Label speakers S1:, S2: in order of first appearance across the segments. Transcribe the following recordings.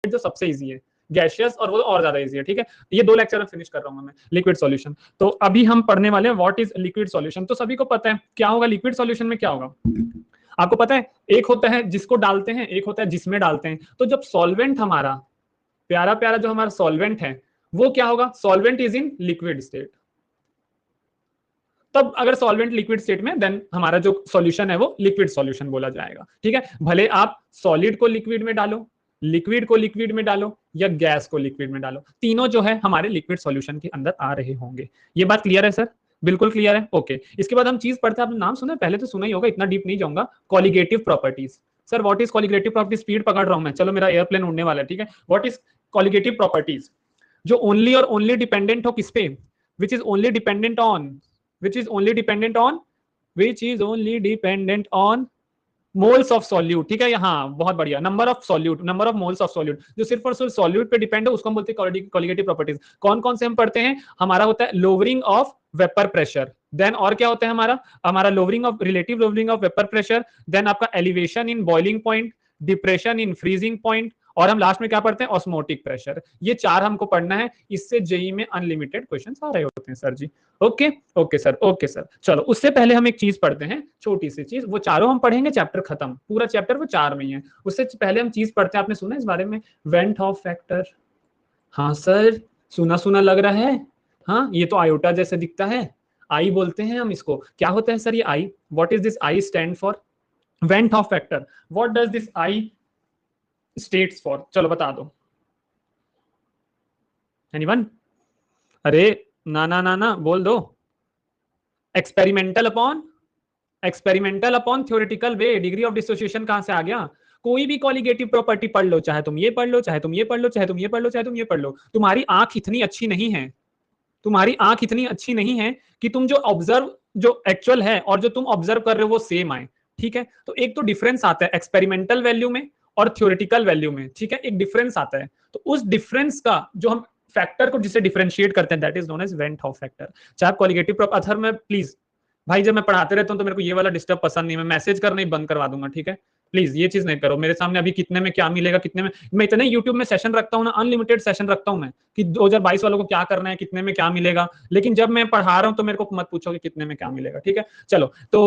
S1: Liquid जो सबसे easy है, गैशियस और वो और ज्यादा इजी है, ठीक है। ये 2 लेक्चर में फिनिश कर रहा हूँ मैं, लिक्विड सॉल्यूशन। तो अभी हम पढ़ने वाले हैं व्हाट इज लिक्विड सॉल्यूशन। तो सभी को पता है क्या होगा लिक्विड सॉल्यूशन में, क्या होगा आपको पता है। एक होता है जिसको डालते हैं, एक होता है जिसमें डालते हैं। तो जब सॉल्वेंट हमारा प्यारा प्यारा जो हमारा सॉल्वेंट है वो क्या होगा, solvent is in liquid state. तब अगर सॉल्वेंट लिक्विड स्टेट में, देन हमारा जो सॉल्यूशन है वो लिक्विड सॉल्यूशन बोला जाएगा, ठीक है। भले आप सॉलिड को लिक्विड में डालो, लिक्विड को लिक्विड में डालो, या गैस को लिक्विड में डालो, तीनों जो है हमारे लिक्विड सॉल्यूशन के अंदर आ रहे होंगे। ये बात क्लियर है सर? बिल्कुल क्लियर है, ओके। इसके बाद हम चीज पढ़ते हैं, आपने नाम सुना है, पहले तो सुना ही होगा, इतना डीप नहीं जाऊंगा। Colligative properties. Sir what is colligative properties? Speed पकड़ रहा हूं मैं, चलो मेरा एयरप्लेन उड़ने वाला है, ठीक है। What is colligative properties? जो ओनली और ओनली डिपेंडेंट हो किस पे, which is only dependent on, which is only dependent on, which is only dependent on moles of solute, ठीक है। यहाँ बहुत बढ़िया, number of solute, number of moles of solute, जो सिर्फ और सिर्फ सॉल्यूट पे डिपेंड है उसको हम बोलते हैं कॉलिगेटिव प्रॉपर्टीज। कौन कौन से हम पढ़ते हैं? हमारा होता है lowering of vapour pressure, then और क्या होता है हमारा lowering of relative lowering of vapour pressure, then आपका elevation in boiling point, depression in freezing point, और हम लास्ट में क्या पढ़ते हैं? Osmotic pressure. ये 4 हमको पढ़ना है, इससे जेई में अनलिमिटेड क्वेश्चंस आ रहे होते हैं सर जी। Okay okay sir, okay sir. चलो उससे पहले हम एक चीज पढ़ते हैं, छोटी सी चीज, वो चारों हम पढ़ेंगे, चैप्टर खत्म, पूरा चैप्टर वो 4 में ही है। उससे पहले हम चीज पढ़ते हैं, आपने सुना इस बारे में, वेंट हॉफ फैक्टर? हाँ सर, सुना सुना लग रहा है। हाँ, ये तो आयोटा जैसे दिखता है, आई बोलते हैं हम इसको। क्या होता है सर ये I? What is this I stand for? Van't Hoff factor. What does this I stands for? चलो बता दो एनीवन? अरे ना ना ना ना बोल दो। Experimental upon theoretical way. Degree of dissociation कहां से आ गया? कोई भी कॉलिगेटिव प्रॉपर्टी पढ़ लो, चाहे तुम ये पढ़ लो, चाहे तुम ये पढ़ लो, चाहे तुम ये पढ़ लो, चाहे तुम ये पढ़ लो, तुम्हारी आंख इतनी अच्छी नहीं है, तुम्हारी आंख इतनी अच्छी नहीं है कि तुम जो ऑब्जर्व, जो एक्चुअल है और जो तुम ऑब्जर्व कर रहे हो वो सेम आए, ठीक है। तो एक तो डिफरेंस आता है एक्सपेरिमेंटल वैल्यू में और थ्योरेटिकल वैल्यू में, ठीक है, एक डिफरेंस आता है। तो उस डिफरेंस का जो हम फैक्टर को जिससे डिफरेंशिएट करते हैं, that is known as van't Hoff factor. चाहे आप कॉलिगेटिव प्रॉपर्टी, मैं प्लीज भाई जब मैं पढ़ाते रहता हूँ तो मेरे को ये वाला डिस्टर्ब पसंद नहीं, मैं मैसेज करना ही बंद करवा दूंगा, ठीक है। प्लीज ये चीज नहीं करो मेरे सामने। अभी कितने में क्या मिलेगा, कितने में, मैं इतने यूट्यूब में सेशन रखता हूँ ना, अनलिमिटेड सेशन रखता हूँ मैं, कि 2022 वालों को क्या करना है, कितने में क्या मिलेगा, लेकिन जब मैं पढ़ा रहा हूँ तो मेरे को मत पूछो कि कितने में क्या मिलेगा, ठीक है। चलो तो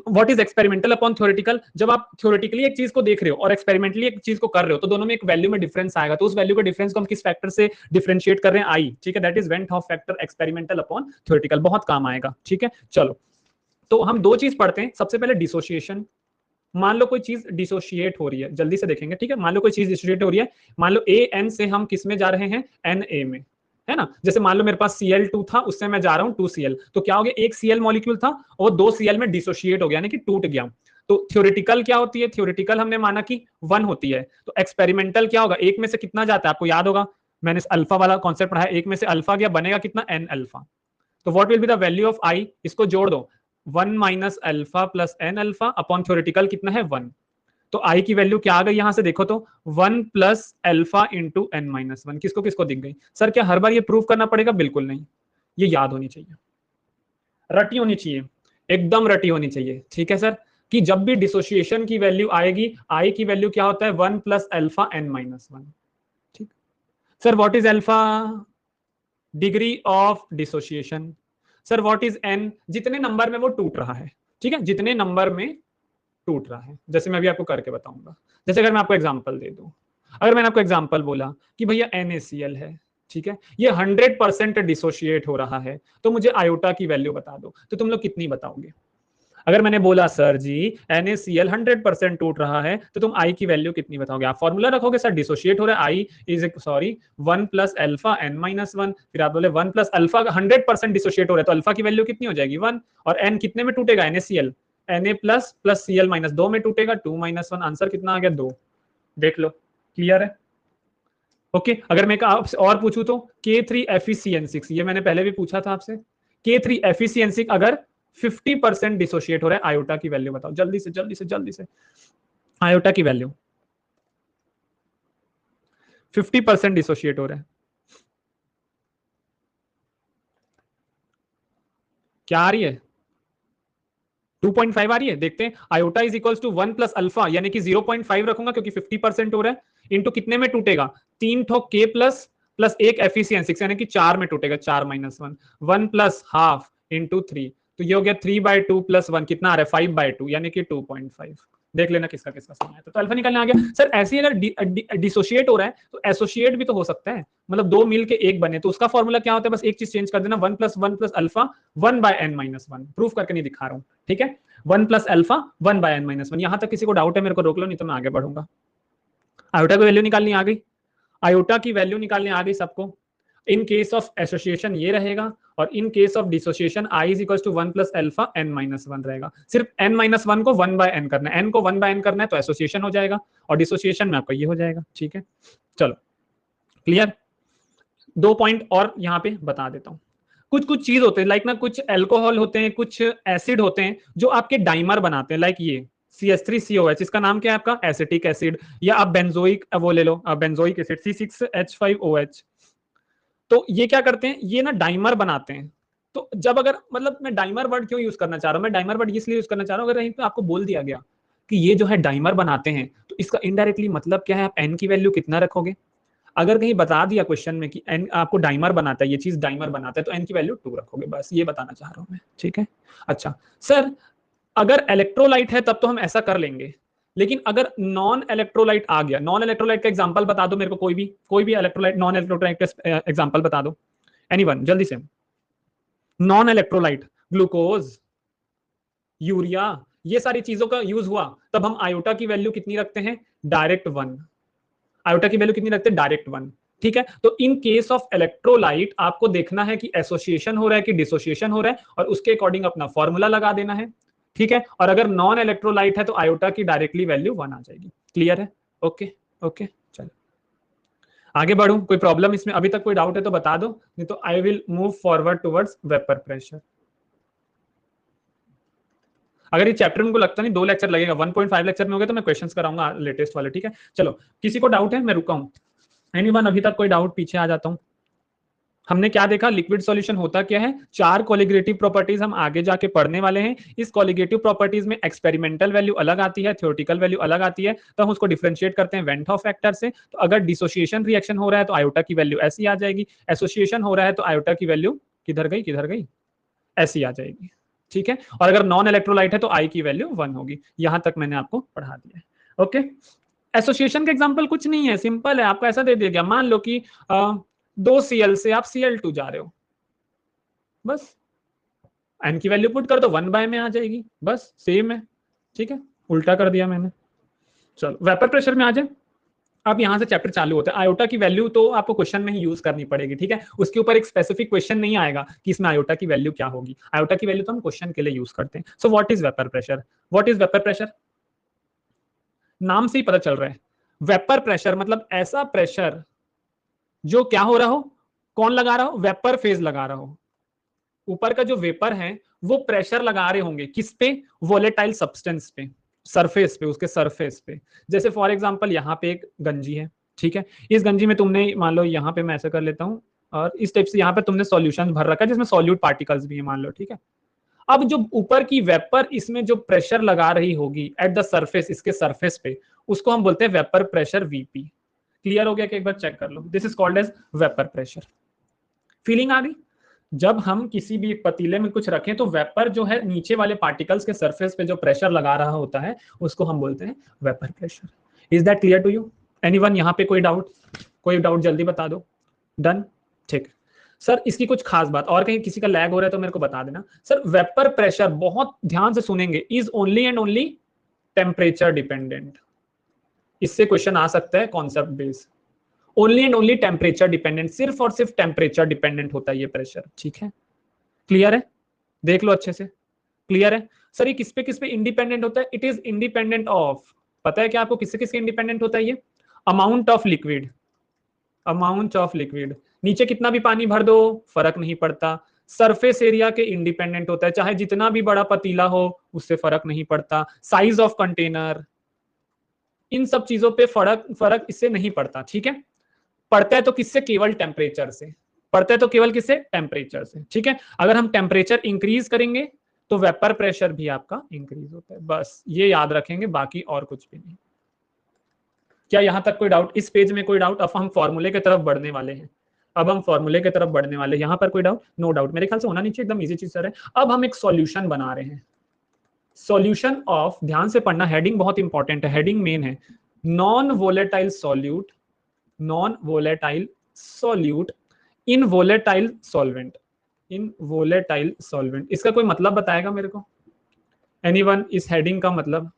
S1: what is experimental upon theoretical? जब आप थ्योरेटिकली एक चीज को देख रहे हो और एक्सपेरिमेंटली एक चीज को कर रहे हो तो दोनों में एक वैल्यू में डिफरेंस आएगा। तो उस वैल्यू के डिफरेंस को हम किस फैक्टर से डिफरेंशिएट कर रहे हैं? आई, ठीक है। That is went Hoff factor, experimental upon theoretical, बहुत काम आएगा, ठीक है। चलो तो हम 2 चीज पढ़ते हैं। सबसे पहले डिसोसिएशन। मान लो कोई चीज डिसोशिएट हो रही है, जल्दी से देखेंगे, ठीक है। मान लो कोई चीज डिसोशिएट हो रही है, मान लो ए एन से हम किस में जा रहे हैं? एन ए में, है ना। जैसे मान लो मेरे पास Cl2 था, उससे मैं जा रहा हूं 2Cl, तो क्या हो गया? एक Cl मॉलिक्यूल था और 2Cl में डिसोशिएट हो गया, यानी कि टूट गया। तो थ्योरेटिकल क्या होती है? थ्योरेटिकल हमने माना कि 1 होती है। तो एक्सपेरिमेंटल क्या होगा? एक में से कितना जाता है? आपको याद होगा, मैंने अल्फा वाला कॉन्सेप्ट पढ़ा है, एक में से अल्फा गया, बनेगा कितना? N alpha. तो what will be the value of I? इसको जोड़ दो, 1 minus alpha plus N alpha upon theoretical कितना है? 1। तो आई की वैल्यू क्या आ गई यहां से देखो तो? 1 plus alpha into n minus 1। किसको किसको दिख गई? सर क्या हर बार ये प्रूव करना पड़ेगा? बिल्कुल नहीं, ये याद होनी चाहिए, रटी होनी चाहिए, एकदम रटी होनी चाहिए, ठीक है सर। कि जब भी डिसोसिएशन की वैल्यू आएगी, आई की वैल्यू क्या होता है? 1 प्लस अल्फा एन माइनस 1, ठीक। Sir what is alpha? Degree of dissociation. Sir what is an? जितने नंबर में वो टूट रहा है, ठीक है, जितने नंबर में टूट रहा है। जैसे मैं अभी आपको करके बताऊंगा। जैसे अगर मैं आपको एग्जांपल दे दूं, अगर मैंने आपको एग्जांपल बोला कि भैया NaCl है, ठीक है, ये 100% डिसोशिएट हो रहा है, तो मुझे आयोटा की वैल्यू बता दो, तो तुम लोग कितनी बताओगे? अगर मैंने बोला सर जी NaCl 100% टूट रहा है, तो तुम आई की वैल्यू कितनी बताओगे? आप फॉर्मूला रखोगे सर, डिसोशिएट हो रहा है, I is sorry 1 plus alpha N minus 1, फिर आप बोले 1 प्लस अल्फा 100% डिसोशिएट हो रहा है, तो अल्फा की वैल्यू कितनी हो जाएगी? 1। और एन कितने में टूटेगा? NaCl Na plus plus Cl minus 2 में टूटेगा, 2 माइनस 1, आंसर कितना आ गया? 2। देख लो, क्लियर है? ओके अगर मैं आपसे और पूछूं तो K3FeCN6, ये मैंने पहले भी पूछा था आपसे, K3FeCN6 अगर 50% डिसोशिएट हो रहा है, आयोटा की वैल्यू बताओ जल्दी से जल्दी से जल्दी से। आयोटा की वैल्यू 50% डिसोशिएट हो रहा है, क्या आ रही है? 2.5 आ रही है, देखते हैं। Iota is equal to 1 plus alpha, यानी कि 0.5 रखूंगा क्योंकि 50% हो रहा है, इंटू कितने में टूटेगा, 3 ठो के प्लस प्लस एक एफिशिएंसी, यानी कि 4 में टूटेगा, 4 माइनस 1, 1 प्लस हाफ इंटू 3, तो ये हो गया 3/2 प्लस 1, कितना आ रहा है 5/2, यानी कि 2.5। देख लेना किसका किसका सही है। तो अल्फा निकलने आ गया। सर ऐसे ही अगर डिसोशिएट हो रहा है तो एसोसिएट भी तो हो सकता है, मतलब दो मिल के एक बने, तो उसका फॉर्मूला क्या होता है, बस एक चीज चेंज कर देना, 1 प्लस अल्फा 1/n-1, प्रूफ करके नहीं दिखा रहा हूं, ठीक है। 1 प्लस अल्फा 1/n-1। यहां तक किसी को डाउट है मेरे को रोक लो, नहीं तो मैं आगे बढ़ूंगा। आयोटा की वैल्यू निकालनी आ गई, आयोटा की वैल्यू निकालनी आ गई सबको। इन केस ऑफ एसोसिएशन ये रहेगा, और in case of dissociation i is equal to 1 plus alpha n-1 रहेगा। सिर्फ n-1 को 1/n करना है, n को 1/n करना है तो एसोसिएशन हो जाएगा, और डिसोसिएशन में आपका ये हो जाएगा, ठीक है। चलो क्लियर। 2 पॉइंट और यहाँ पे बता देता हूँ। कुछ कुछ चीज होते हैं, लाइक ना कुछ एल्कोहल होते हैं, कुछ एसिड होते हैं जो आपके डाइमर बनाते हैं, लाइक ये CH3COH, इसका नाम क्या है आपका, एसिटिक एसिड, या आप बेंजोइक वो ले लो, बेंजोइक एसिड C6H5OH। तो ये क्या करते हैं, ये ना डाइमर बनाते हैं। तो जब अगर मतलब मैं डाइमर वर्ड क्यों यूज करना चाह रहा हूं, मैं डाइमर वर्ड इसलिए यूज करना चाह रहा हूं, अगर कहीं पे आपको बोल दिया गया कि ये जो है डाइमर बनाते हैं, तो इसका इनडायरेक्टली मतलब क्या है, आप एन की वैल्यू कितना रखोगे। अगर कहीं बता दिया क्वेश्चन में कि एन आपको डाइमर बनाता है, ये चीज डाइमर बनाता है, तो एन की वैल्यू 2 रखोगे, बस ये बताना चाह रहा हूं मैं, ठीक है। अच्छा सर, अगर इलेक्ट्रोलाइट है तब तो हम ऐसा कर लेंगे, लेकिन अगर नॉन इलेक्ट्रोलाइट आ गया, नॉन इलेक्ट्रोलाइट का एग्जांपल बता दो मेरे को, कोई भी इलेक्ट्रोलाइट, नॉन इलेक्ट्रोलाइट का एग्जांपल बता दो, एनीवन जल्दी से। नॉन इलेक्ट्रोलाइट, ग्लूकोज, यूरिया, ये सारी चीजों का यूज हुआ, तब हम आयोटा की वैल्यू कितनी रखते हैं, डायरेक्ट 1। आयोटा की वैल्यू कितनी रखते हैं, डायरेक्ट 1, ठीक है। तो इन केस ऑफ इलेक्ट्रोलाइट आपको देखना है कि एसोसिएशन हो रहा है कि डिसोसिएशन हो रहा है, और उसके अकॉर्डिंग अपना फॉर्मूला लगा देना है, ठीक है। और अगर नॉन इलेक्ट्रोलाइट है तो आयोटा की डायरेक्टली वैल्यू 1 आ जाएगी। क्लियर है, ओके ओके। चलो आगे बढ़ूं, कोई प्रॉब्लम इसमें अभी तक, कोई डाउट है तो बता दो, नहीं तो I will move forward towards vapour pressure. अगर ये चैप्टर में को लगता नहीं 2 लेक्चर लगेगा, 1.5 लेक्चर में हो गया तो मैं क्वेश्चंस कराऊंगा लेटेस्ट वाले, ठीक है। चलो किसी को डाउट है, मैं रुका हूं, एनीवन अभी तक कोई डाउट, पीछे आ जाता हूं। हमने क्या देखा, लिक्विड सॉल्यूशन होता क्या है, 4 कोलिगेटिव प्रॉपर्टीज हम आगे जाके पढ़ने वाले हैं। इस कोलिगेटिव प्रॉपर्टीज में एक्सपेरिमेंटल वैल्यू अलग आती है, थ्योरेटिकल वैल्यू अलग आती है, तो हम उसको डिफरेंशिएट करते हैं वेंट हॉफ फैक्टर से। तो अगर डिसोसिएशन रिएक्शन हो रहा है तो आयोटा की वैल्यू ऐसी आ जाएगी, एसोसिएशन हो रहा है तो आयोटा की वैल्यू किधर गई ऐसी आ जाएगी, ठीक है। और अगर नॉन इलेक्ट्रोलाइट है तो आई की वैल्यू 1 होगी। यहां तक मैंने आपको पढ़ा दिया है, ओके। एसोसिएशन का एग्जांपल कुछ नहीं है, सिंपल है, आपको ऐसा दे दिया गया, मान लो कि 2Cl से आप Cl2 जा रहे हो, बस n की वैल्यू पुट कर दो, 1/, में आ जाएगी, बस सेम है, ठीक है। उल्टा कर दिया मैंने। चलो वेपर प्रेशर में आ जाए। अब यहां से चैप्टर चालू होता है। आयोटा की वैल्यू तो आपको क्वेश्चन में ही यूज करनी पड़ेगी, ठीक है। उसके ऊपर एक स्पेसिफिक क्वेश्चन नहीं आएगा कि इसमें आयोटा की वैल्यू क्या होगी। आयोटा की वैल्यू तो हम क्वेश्चन के लिए यूज करते हैं। सो what is vapour pressure, what is vapour pressure, नाम से ही पता चल रहा है। वेपर प्रेशर मतलब ऐसा प्रेशर जो क्या हो रहा हो, कौन लगा रहा हो, वेपर फेज लगा रहा हो। ऊपर का जो वेपर है वो प्रेशर लगा रहे होंगे किस पे, वोलेटाइल सब्सटेंस पे, सरफेस पे, उसके सरफेस पे। जैसे फॉर एग्जांपल यहाँ पे एक गंजी है, ठीक है। इस गंजी में तुमने मान लो यहाँ पे मैं ऐसा कर लेता हूँ, और इस टाइप से यहाँ पे तुमने सॉल्यूशन भर रखा है जिसमें सॉल्यूट पार्टिकल्स भी है मान लो, ठीक है। अब जो ऊपर की वेपर इसमें जो प्रेशर लगा रही होगी एट द सरफेस, इसके सरफेस पे, उसको हम बोलते हैं वेपर प्रेशर वीपी। क्लियर हो गया कि एक बार चेक कर लो, this is called as vapour pressure. Feeling आ गई। जब हम किसी भी पतीले में कुछ रखें तो वेपर जो है नीचे वाले पार्टिकल्स के सरफेस पे जो प्रेशर लगा रहा होता है उसको हम बोलते हैं vapour pressure. Is that clear to you, anyone यहाँ पे कोई डाउट जल्दी बता दो। डन, ठीक। सर इसकी कुछ खास बात, और कहीं किसी का लैग हो रहा है तो मेरे को बता देना। सर वेपर प्रेशर बहुत ध्यान से सुनेंगे, is only and only temperature dependent. इससे क्वेश्चन आ सकता है concept based. Only and only temperature dependent, सिर्फ और सिर्फ टेम्परेचर डिपेंडेंट होता है ये प्रेशर, ठीक है। क्लियर है, देख लो अच्छे से, क्लियर है। सर ये किस पे इंडिपेंडेंट होता है, इट इज इंडिपेंडेंट ऑफ, पता है क्या आपको किससे किसके इंडिपेंडेंट होता है ये, amount of liquid, amount of liquid. नीचे कितना भी पानी भर दो फर्क नहीं पड़ता। सरफेस एरिया के इंडिपेंडेंट होता है, चाहे जितना भी बड़ा पतीला हो उससे फर्क नहीं पड़ता। साइज ऑफ कंटेनर, इन सब चीजों पे फर्क इससे नहीं पड़ता, ठीक है। पड़ता है तो किससे, केवल टेम्परेचर से, पड़ता है तो केवल किससे, टेम्परेचर से, ठीक है। अगर हम टेम्परेचर इंक्रीज करेंगे तो वेपर प्रेशर भी आपका इंक्रीज होता है। बस ये याद रखेंगे, बाकी और कुछ भी नहीं। क्या यहां तक कोई डाउट? इस पेज में कोई डाउट? अब हम फॉर्मूले की तरफ बढ़ने वाले हैं। अब हम फॉर्मूले की तरफ बढ़ने वाले हैं। यहां पर कोई डाउट? नो डाउट, मेरे ख्याल से होना नहीं चाहिए, एकदम इजी चीज सर है। अब हम एक सॉल्यूशन बना रहे हैं। सॉल्यूशन ऑफ, ध्यान से पढ़ना, हेडिंग बहुत इंपॉर्टेंट है, हेडिंग मेन है। Non volatile solute, non volatile solute in volatile solvent, in volatile solvent. इसका कोई मतलब बताएगा मेरे को? एनीवन? इस हेडिंग का मतलब,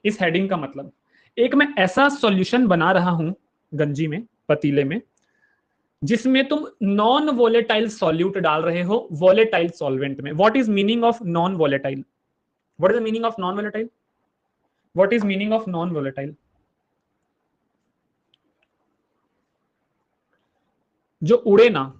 S1: इस हेडिंग का मतलब, एक मैं ऐसा सॉल्यूशन बना रहा हूं गंजी में, पतीले में, जिसमें तुम नॉन वोलेटाइल सॉल्यूट डाल रहे हो वोलेटाइल सॉल्वेंट में। What is meaning of non volatile? What is the meaning of non volatile? What is meaning of non volatile? जो उड़े ना,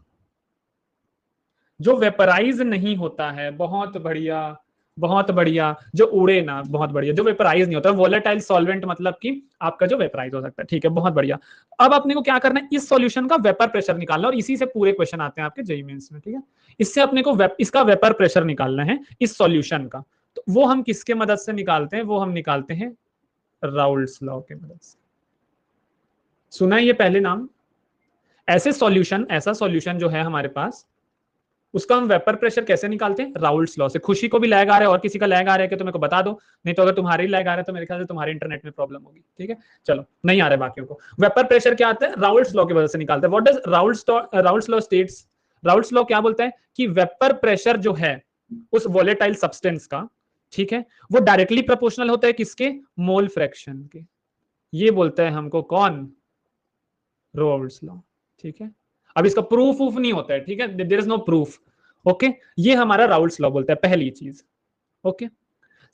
S1: जो वेपराइज नहीं होता है। बहुत बढ़िया, बहुत बढ़िया। जो उड़े ना, बहुत बढ़िया। जो वेपराइज नहीं होता, वोलेटाइल सॉल्वेंट मतलब कि आपका जो वेपराइज हो सकता है। ठीक है, बहुत बढ़िया। अब अपने को क्या करना है? इस सॉल्यूशन का वेपर प्रेशर निकालना, और इसी से पूरे क्वेश्चन आते हैं आपके जेईई मेंस में। ठीक है, इससे अपने को इसका वेपर प्रेशर निकालना है इस सॉल्यूशन का। तो वो हम किसके मदद से निकालते हैं? वो हम निकालते हैं राउल्ट्स लॉ के मदद से। सुना है ये पहले नाम? ऐसे सॉल्यूशन, ऐसा सॉल्यूशन जो है हमारे पास, उसका हम वेपर प्रेशर कैसे निकालते हैं? राउल्ट्स लॉ से। खुशी को भी लैग आ रहा है और किसी का लैग आ रहा है कि तो मेरे को बता दो, नहीं तो अगर तुम्हारे ही लैग आ रहा है तो मेरे ख्याल से तुम्हारे इंटरनेट में प्रॉब्लम होगी। ठीक है, चलो, नहीं आ रहा है बाकियों को। वेपर प्रेशर क्या आता है? राउल्ट्स लॉ की वजह से निकालते हैं। What does Raoult's law states? Raoult's law क्या बोलता है कि वेपर प्रेशर जो है उस वोलेटाइल सब्सटेंस का, ठीक है, वो डायरेक्टली प्रोपोर्शनल होता है किसके? मोल फ्रैक्शन के। ये बोलता है हमको कौन? Raoult's law. ठीक है, अब इसका प्रूफ वूफ नहीं होता है। ठीक है, there is no proof. Okay, ये हमारा राउल्ट्स लॉ बोलता है, पहली चीज। ओके,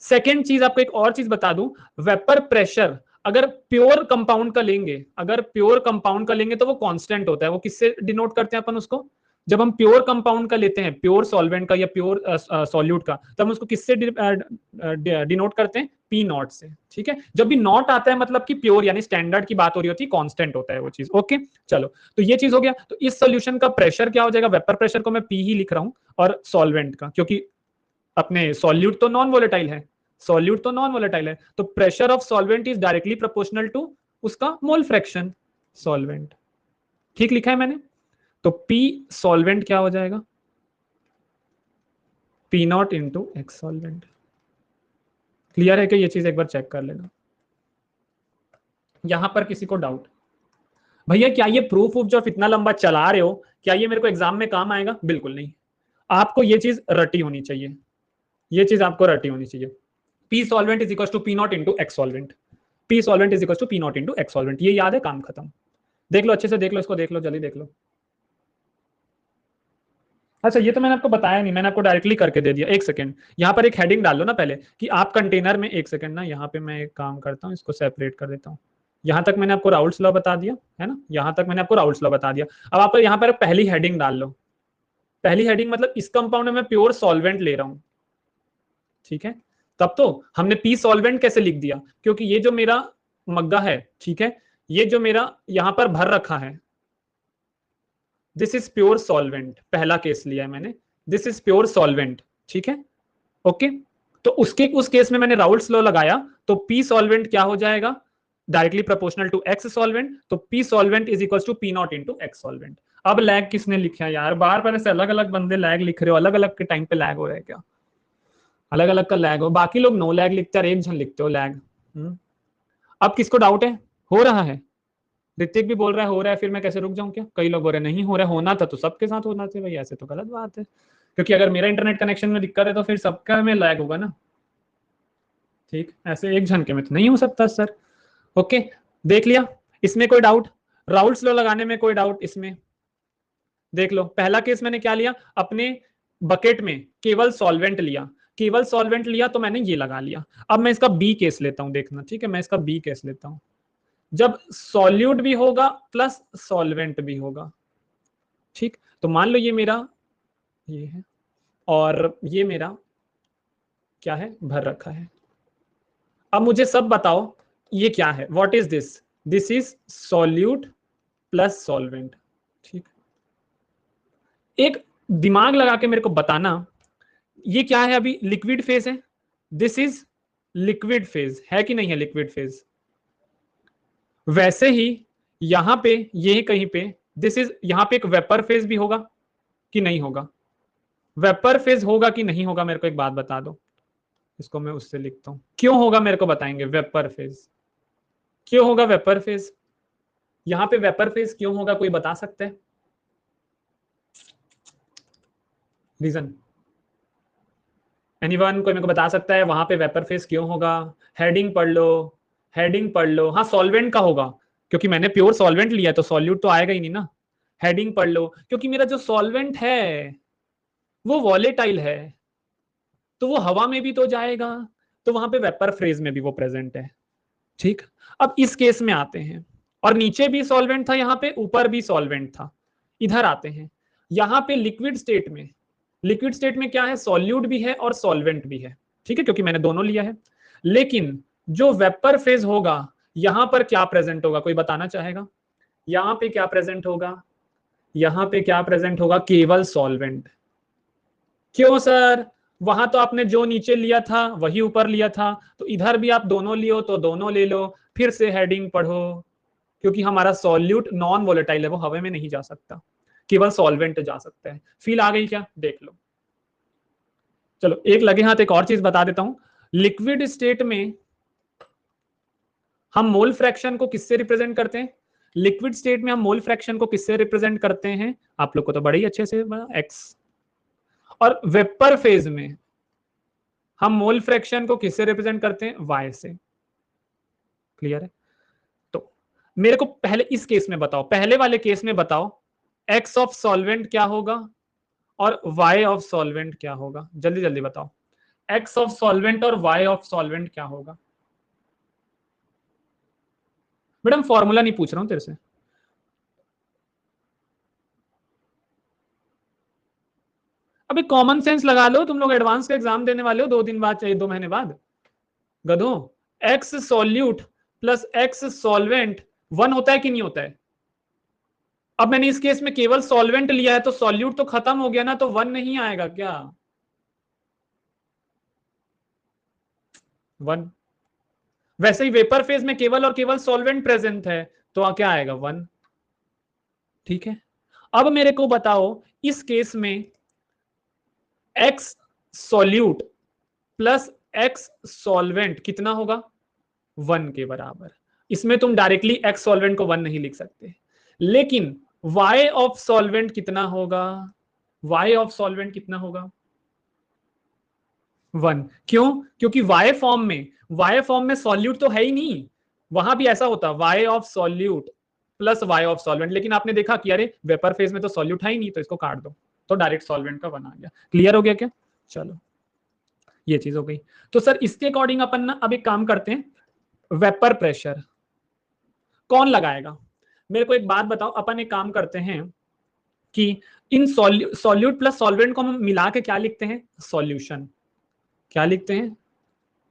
S1: सेकेंड चीज आपको एक और चीज बता दूं, वेपर प्रेशर अगर प्योर कंपाउंड का लेंगे, अगर प्योर कंपाउंड का लेंगे तो वो कांस्टेंट होता है। वो किससे डिनोट करते हैं अपन उसको? जब हम प्योर कंपाउंड का लेते हैं, प्योर सॉल्वेंट का या प्योर सॉल्यूट का, तब हम उसको किससे डिनोट करते हैं? पी नॉट से। ठीक है, जब भी नॉट आता है मतलब कि प्योर यानी स्टैंडर्ड की बात हो रही होती है, कांस्टेंट होता है वो चीज। ओके, चलो, तो ये चीज हो गया। तो इस सोल्यूशन का प्रेशर क्या हो जाएगा? वेपर प्रेशर को मैं पी ही लिख रहा हूं, और सॉल्वेंट का, क्योंकि अपने सॉल्यूट तो नॉन वोलेटाइल है, सॉल्यूट तो नॉन वोलेटाइल है, तो pressure of solvent is directly proportional to उसका मोल फ्रैक्शन, सॉल्वेंट। ठीक लिखा है मैंने? तो P सॉल्वेंट क्या हो जाएगा? P not into x solvent. Clear है कि ये चीज एक बार चेक कर लेना। यहां पर किसी को डाउट? भैया क्या ये प्रूफ जो आप इतना लंबा चला रहे हो, क्या ये मेरे को एग्जाम में काम आएगा? बिल्कुल नहीं। आपको ये चीज रटी होनी चाहिए, ये चीज आपको रटी होनी चाहिए। P solvent is equal to P not into x solvent. P solvent is equal to P not into x solvent. ये याद है, काम खत्म। देख लो अच्छे से, देख लो इसको, देख लो जल्दी, देख लो। अच्छा, ये तो मैंने आपको बताया नहीं, मैंने आपको डायरेक्टली करके दे दिया। एक सेकंड, यहाँ पर एक हेडिंग डाल लो ना पहले कि आप कंटेनर में, एक सेकंड ना, यहाँ पे मैं एक काम करता हूँ, इसको सेपरेट कर देता हूँ। यहाँ तक मैंने आपको राउल्ट्स लॉ बता दिया है ना, यहाँ तक मैंने आपको राउल्ट्स लॉ बता दिया। अब आप यहाँ पर पहली हेडिंग डाल लो। पहली हेडिंग मतलब इस कंपाउंड में मैं प्योर सॉल्वेंट ले रहा हूँ। ठीक है, तब तो हमने पी सॉल्वेंट कैसे लिख दिया? क्योंकि ये जो मेरा मग्गा है, ठीक है, ये जो मेरा यहाँ पर भर रखा है, दिस इज प्योर सॉल्वेंट। पहला केस लिया है मैंने, दिस इज प्योर सॉल्वेंट। ठीक है, ओके, तो उसके उस केस में मैंने राउल्ट्स लॉ लगाया, तो पी सॉल्वेंट क्या हो जाएगा? Directly proportional to X solvent. तो P solvent is equal to P not into x solvent. अब लैग किसने लिखा है यार? बार बार ऐसे अलग अलग बंदे लैग लिख रहे हो, अलग अलग के टाइम पे लैग हो रहा है क्या? अलग अलग का लैग हो, बाकी लोग नो लैग लिखते हैं, एक जन लिखते हो लैग। अब किसको डाउट है? हो रहा है? ऋतिक भी बोल रहा है हो रहा है, फिर मैं कैसे रुक जाऊं? क्या कई लोग बोल रहे नहीं हो रहा है? होना था तो सबके साथ होना चाहिए भाई, ऐसे तो गलत बात है, क्योंकि अगर मेरा इंटरनेट कनेक्शन में दिक्कत है तो फिर सबका में लैग होगा ना। ठीक, ऐसे एक झनके में तो नहीं हो सकता सर। ओके, देख लिया? इसमें कोई डाउट? राउल्ट्स लॉ लगाने में कोई डाउट इसमें? देख लो, पहला केस मैंने क्या लिया? अपने बकेट में केवल सॉल्वेंट लिया, केवल सॉल्वेंट लिया तो मैंने ये लगा लिया। अब मैं इसका बी केस लेता हूं, देखना। ठीक है, मैं इसका बी केस लेता हूं, जब सॉल्यूट भी होगा प्लस सॉल्वेंट भी होगा। ठीक, तो मान लो ये मेरा ये है, और ये मेरा क्या है? भर रखा है। अब मुझे सब बताओ ये क्या है? What is this? This is solute plus solvent. ठीक, एक दिमाग लगा के मेरे को बताना ये क्या है अभी, लिक्विड फेज है, दिस इज लिक्विड फेज है कि नहीं है, लिक्विड फेज। वैसे ही यहां पे, ये कहीं पे दिस इज, यहां पे एक वेपर फेज भी होगा कि नहीं होगा, वेपर फेज होगा कि नहीं होगा, मेरे को एक बात बता दो। इसको मैं उससे लिखता हूं, क्यों होगा मेरे को बताएंगे, वेपर फेज क्यों होगा, वेपर फेज यहां पे वेपर फेज क्यों होगा, कोई बता सकता है रीजन? एनीवन, कोई मेरे को बता सकता है वहां पे वेपर फेज क्यों होगा? हेडिंग पढ़ लो, हेडिंग पढ़ लो। हाँ, सॉल्वेंट का होगा, क्योंकि मैंने प्योर सॉल्वेंट लिया तो सॉल्यूट तो आएगा ही नहीं ना। हेडिंग पढ़ लो, क्योंकि मेरा जो सॉल्वेंट है वो वॉलेटाइल है, तो वो हवा में भी तो जाएगा, तो वहां पे वेपर फेज में भी वो प्रेजेंट है। ठीक, अब इस केस में आते हैं, और नीचे भी सॉल्वेंट था, यहाँ पे ऊपर भी सॉल्वेंट था। इधर आते हैं, यहाँ पे लिक्विड स्टेट में, लिक्विड स्टेट में क्या है, सॉल्यूट भी है और सॉल्वेंट भी है, ठीक है, क्योंकि मैंने दोनों लिया है। लेकिन जो वेपर फेज होगा, यहां पर क्या प्रेजेंट होगा, कोई बताना चाहेगा? यहां पे क्या प्रेजेंट होगा, यहां पे क्या प्रेजेंट होगा, केवल सॉल्वेंट। क्यों सर? वहां तो आपने जो नीचे लिया था वही ऊपर लिया था, तो इधर भी आप दोनों लियो तो दोनों ले लो, फिर से हेडिंग पढ़ो, क्योंकि हमारा सॉल्यूट नॉन वोलेटाइल है, वो हवा में नहीं जा सकता, केवल सॉल्वेंट जा सकता है। फील आ गई क्या, देख लो। चलो एक लगे हाथ एक और चीज बता देता हूं, लिक्विड स्टेट में हम मोल फ्रैक्शन को किससे रिप्रेजेंट करते हैं, लिक्विड स्टेट में हम मोल फ्रैक्शन को किससे रिप्रेजेंट करते हैं, आप लोग को तो बड़े ही अच्छे से एक्स। और वेपर फेज में हम मोल फ्रैक्शन को किससे रिप्रेजेंट करते हैं, वाई से। क्लियर है? तो मेरे को पहले इस केस में बताओ, पहले वाले केस में बताओ, एक्स ऑफ सॉल्वेंट क्या होगा और वाई ऑफ सॉल्वेंट क्या होगा, जल्दी जल्दी बताओ। एक्स ऑफ सॉल्वेंट और वाई ऑफ सॉल्वेंट क्या होगा? मैडम फॉर्मूला नहीं पूछ रहा हूं तेरे से। अबे कॉमन सेंस लगा लो, तुम लोग एडवांस का एग्जाम देने वाले हो 2 दिन बाद, चाहिए 2 महीने बाद, गधो। X solute plus X solvent 1 होता है कि नहीं होता है? अब मैंने इस केस में केवल सॉल्वेंट लिया है, तो सॉल्यूट तो खत्म हो गया ना, तो 1 नहीं आएगा क्या? 1। वैसे ही वेपर फेज में केवल और केवल सॉल्वेंट प्रेजेंट है, तो क्या आएगा, 1। ठीक है, अब मेरे को बताओ, इस केस में x solute plus X solvent कितना होगा, 1 के बराबर। इसमें तुम डायरेक्टली एक्स सॉल्वेंट को 1 नहीं लिख सकते, लेकिन y ऑफ सॉल्वेंट कितना होगा, y ऑफ सॉल्वेंट कितना होगा, 1। क्यों? क्योंकि y फॉर्म में सॉल्यूट तो है ही नहीं, वहां भी ऐसा होता y of solute plus y of solvent, लेकिन आपने देखा कि अरे वेपर फेज में तो सॉल्यूट है ही नहीं, तो इसको काट दो, तो डायरेक्ट सॉल्वेंट का 1 आ गया। क्लियर हो गया क्या? चलो ये चीज हो गई। तो सर इसके अकॉर्डिंग अपन ना अब एक काम करते हैं, वेपर प्रेशर कौन लगाएगा? मेरे को एक बात बताओ, अपन एक काम करते हैं कि इन सॉल्यूट प्लस सॉल्वेंट को हम मिला के क्या लिखते हैं, सॉल्यूशन। क्या लिखते हैं,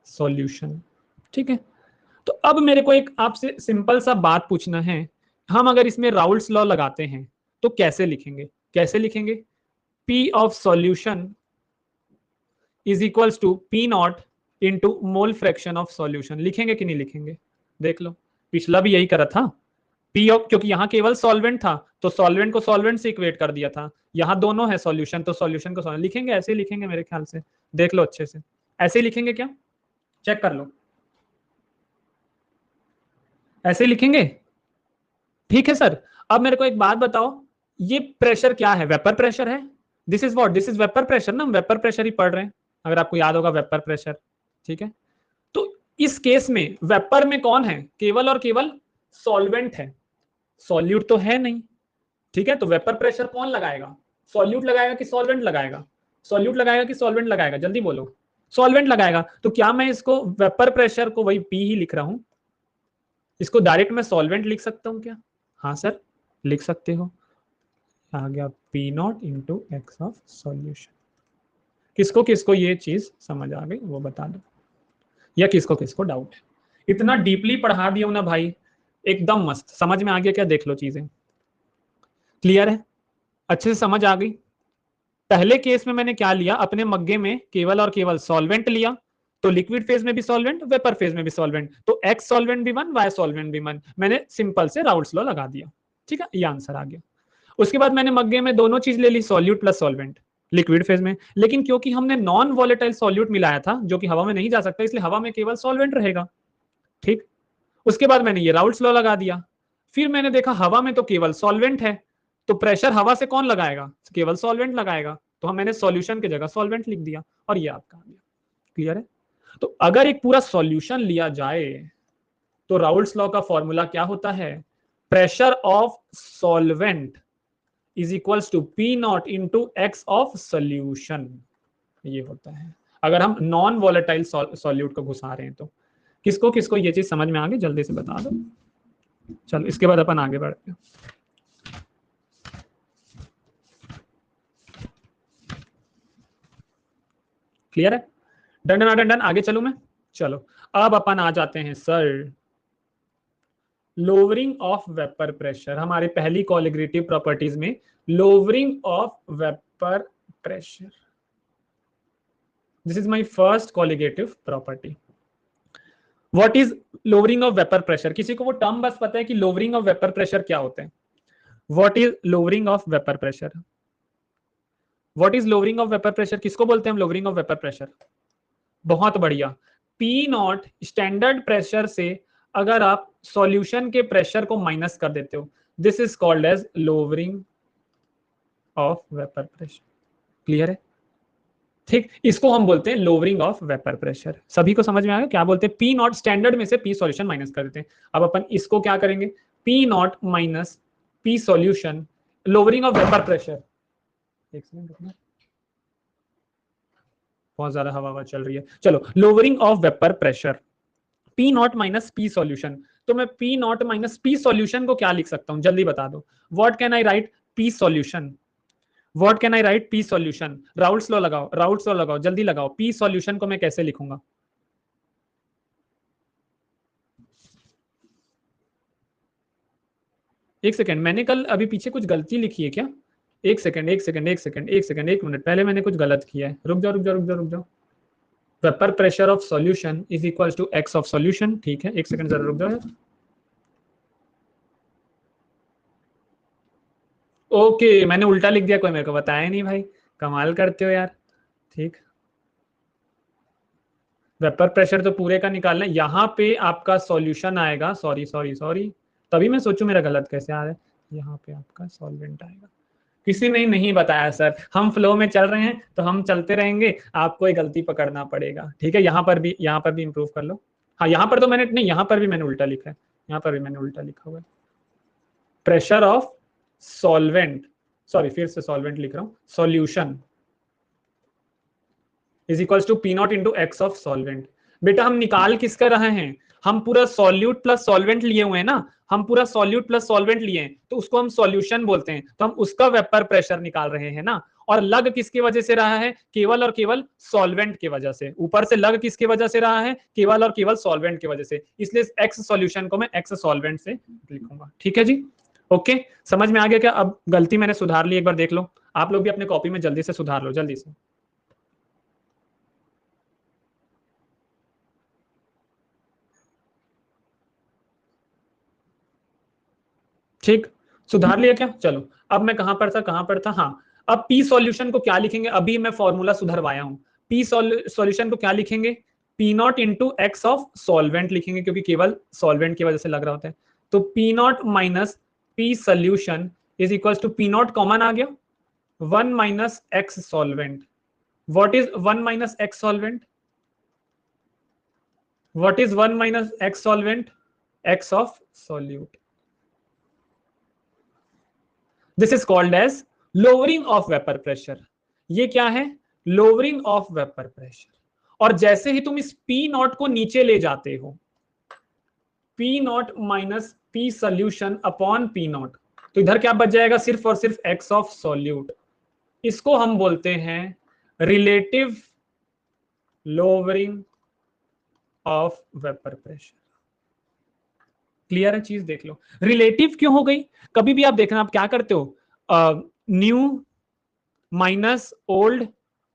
S1: सॉल्यूशन। ठीक है, तो अब मेरे को एक आपसे सिंपल सा बात पूछना है, हम अगर इसमें राउल्ट्स लॉ लगाते हैं तो कैसे लिखेंगे, कैसे लिखेंगे? P of solution is equals to P not into mole fraction of solution, लिखेंगे कि नहीं लिखेंगे? देख लो, पिछला भी यही करा था। पी ऑफ, क्योंकि यहां केवल सॉल्वेंट था तो सॉल्वेंट को सॉल्वेंट से इक्वेट कर दिया था, यहां दोनों है सॉल्यूशन, तो सॉल्यूशन को सॉल्वेंट लिखेंगे, ऐसे ही लिखेंगे मेरे ख्याल से। देख लो अच्छे से, ऐसे ही लिखेंगे क्या, चेक कर लो, ऐसे ही लिखेंगे। ठीक है सर, अब मेरे को एक बात बताओ, ये प्रेशर क्या है, वेपर प्रेशर है, this is what, this is vapour pressure ना, हम वेपर प्रेशर ही पढ़ रहे हैं, अगर आपको याद होगा वेपर प्रेशर। ठीक है, तो इस केस में वेपर में कौन है, केवल और केवल सॉल्वेंट है, सॉल्यूट तो है नहीं। ठीक है, तो वेपर प्रेशर कौन लगाएगा, सॉल्यूट लगाएगा कि सॉल्वेंट लगाएगा, सॉल्यूट लगाएगा कि सॉल्वेंट लगाएगा, जल्दी बोलो। सॉल्वेंट लगाएगा, तो क्या मैं इसको वेपर प्रेशर को वही पी ही लिख रहा हूं, इसको डायरेक्ट मैं सॉल्वेंट लिख सकता हूं क्या? हाँ सर, लिख सकते हो, आ गया P not into x of solution. किसको किसको ये चीज समझ आ गई वो बता दो, या किसको किसको डाउट है? इतना डीपली पढ़ा दिया ना भाई, एकदम मस्त समझ में आ गया क्या, देख लो चीजें क्लियर है, अच्छे से समझ आ गई। पहले केस में मैंने क्या लिया, अपने मग्गे में केवल और केवल सॉल्वेंट लिया, तो लिक्विड फेज में भी सॉल्वेंट, वेपर फेज में भी सॉल्वेंट, तो एक्स सॉल्वेंट भी 1, वाई सॉल्वेंट भी 1, मैंने सिंपल से राउल्ट्स लॉ लगा दिया। ठीक है, ये आंसर आ गया। उसके बाद मैंने मग्गे में दोनों चीज ले ली, solute plus solvent liquid phase में, लेकिन क्योंकि हमने नॉन वॉलेटाइल सॉल्यूट मिलाया था जो कि हवा में नहीं जा सकता, इसलिए हवा में केवल सॉल्वेंट रहेगा। ठीक, उसके बाद मैंने ये राउल्ट्स लॉ लगा दिया। फिर मैंने देखा हवा में तो केवल सॉल्वेंट है, तो प्रेशर हवा से कौन लगाएगा, केवल सॉल्वेंट लगाएगा, तो हम मैंने सॉल्यूशन की जगह सॉल्वेंट लिख दिया और ये आपका आ गया। क्लियर है? तो अगर एक पूरा सॉल्यूशन लिया जाए तो राउल्ट्स लॉ का फॉर्मूला क्या होता है, pressure of solvent is equals to P not into x of solution, ये होता है अगर हम नॉन वॉलेटाइल सॉल्यूट को घुसा रहे हैं तो। किसको किसको ये चीज समझ में आ गई, जल्दी से बता दो। चलो इसके बाद अपन आगे बढ़ते हैं। क्लियर है? डन डन डन डन, आगे चलूं मैं? चलो अब अपन आ जाते हैं sir lowering of vapour pressure. हमारे पहली कोलिगेटिव प्रॉपर्टीज में lowering of vapour pressure, this is my first colligative property. What is lowering of vapour pressure? किसी को वो टर्म बस पता है कि लोअरिंग ऑफ वेपर प्रेशर क्या होते हैं? What is lowering of vapour pressure? What is lowering of vapour pressure? किसको बोलते हैं हम लोअरिंग ऑफ वेपर प्रेशर? बहुत बढ़िया, पी नॉट स्टैंडर्ड प्रेशर से अगर आप सॉल्यूशन के प्रेशर को माइनस कर देते हो, this is called as lowering of vapour pressure. Clear है? ठीक, इसको हम बोलते हैं लोअरिंग ऑफ वेपर प्रेशर। सभी को समझ में आया क्या बोलते हैं? पी नॉट स्टैंडर्ड में से पी सॉल्यूशन माइनस कर देते हैं। अब अपन इसको क्या करेंगे, P not minus P solution, lowering of vapour pressure. एक सेकंड रुकना, बहुत ज्यादा हवा चल रही है। चलो, lowering of vapour pressure, P not minus P solution. तो मैं P not minus P solution को क्या लिख सकता हूं, जल्दी बता दो। What can I right P solution? What can I right P solution? Raoult's law लगाओ, राउल्ट्स लॉ लगाओ, जल्दी लगाओ। पी सॉल्यूशन को मैं कैसे लिखूंगा? एक सेकंड, मैंने कल अभी पीछे कुछ गलती लिखी है क्या? एक सेकंड एक सेकंड एक सेकंड एक सेकंड, एक मिनट, पहले मैंने कुछ गलत किया है। रुक जाओ रुक जाओ रुक जाओ रुक जाओ। Vapour pressure of solution is equal to x of solution. ठीक है, एक सेकंड जरा रुक जाओ। ओके, मैंने उल्टा लिख दिया, कोई मेरे को बताया नहीं भाई, कमाल करते हो यार। ठीक, वेपर प्रेशर तो पूरे का निकालना है, यहाँ पे आपका सॉल्यूशन आएगा, सॉरी सॉरी सॉरी, तभी मैं सोचूं मेरा गलत कैसे आ रहा है। यहाँ पे आपका सॉल्वेंट आएगा। किसी ने नहीं बताया सर, हम फ्लो में चल रहे हैं तो हम चलते रहेंगे, आपको एक गलती पकड़ना पड़ेगा। ठीक है, यहाँ पर भी इंप्रूव कर लो। हाँ, यहाँ पर तो मैंने नहीं, यहाँ पर भी मैंने उल्टा लिखा है, यहाँ पर भी मैंने उल्टा लिखा हुआ है। प्रेशर ऑफ सॉल्वेंट, सॉरी फिर से सॉल्वेंट लिख रहा हूँ, solution is equals to P not into x of solvent. बेटा हम निकाल किसका रहे हैं, हम पूरा सॉल्यूट प्लस सॉल्वेंट लिए हुए हैं ना, हम पूरा सॉल्यूट प्लस सॉल्वेंट लिए हैं तो उसको हम सॉल्यूशन बोलते हैं, तो हम उसका वेपर प्रेशर निकाल रहे हैं ना। और लग किसकी वजह से रहा है, केवल और केवल सॉल्वेंट की वजह से। ऊपर से लग किसकी वजह से रहा है, केवल और केवल सॉल्वेंट की वजह से, इसलिए एक्स सॉल्यूशन को मैं एक्स सॉल्वेंट से लिखूंगा। ठीक है जी, ओके, समझ में आ गया क्या? अब गलती मैंने सुधार ली, एक बार देख लो आप लोग भी अपने कॉपी में, जल्दी से सुधार लो, जल्दी से। ठीक, सुधार लिया क्या? चलो, अब मैं कहां पर था, हाँ। अब पी सॉल्यूशन को क्या लिखेंगे, अभी मैं फॉर्मूला सुधरवाया हूं। पी सॉल्यूशन को क्या लिखेंगे, P not into x of solvent लिखेंगे, क्योंकि केवल सॉल्वेंट की वजह से लग रहा होता है। तो P not minus P solution is equal to, P naught common आ गया, 1 minus X solvent. What is 1 minus X solvent? What is 1 minus X solvent? X of solute. This is called as lowering of vapour pressure. ये क्या है, lowering of vapour pressure. और जैसे ही तुम इस P not को नीचे ले जाते हो, P not minus P solution upon p not, तो इधर क्या बच जाएगा, सिर्फ और सिर्फ एक्स ऑफ सॉल्यूट। इसको हम बोलते हैं relative lowering of vapour pressure. Clear है चीज? देख लो, रिलेटिव क्यों हो गई। कभी भी आप देखना, आप क्या करते हो, new minus old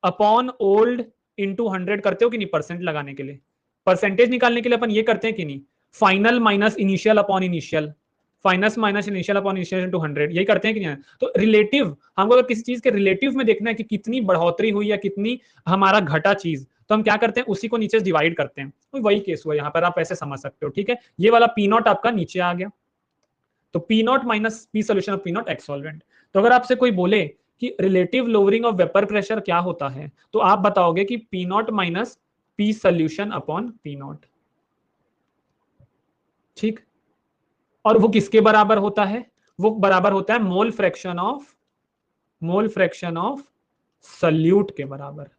S1: upon old into 100 करते हो कि नहीं, परसेंट लगाने के लिए, परसेंटेज निकालने के लिए अपन ये करते हैं कि नहीं, final minus initial upon initial, fineness minus initial upon initial into 100, यही करते हैं कि नहीं। तो रिलेटिव, हमको अगर किसी चीज के रिलेटिव में देखना है कि कितनी बढ़ोतरी हुई या कितनी हमारा घटा चीज, तो हम क्या करते हैं, उसी को नीचे डिवाइड करते हैं। तो वही केस हुआ यहाँ पर, आप ऐसे समझ सकते हो। ठीक है, ये वाला पी नॉट आपका नीचे आ गया, तो P not minus P solution of P naught x solvent. तो अगर आपसे कोई बोले कि relative lowering of vapour pressure क्या होता है, तो आप बताओगे कि P not minus P solution upon p not. ठीक, और वो किसके बराबर होता है, वो बराबर होता है मोल फ्रैक्शन ऑफ सल्यूट के बराबर।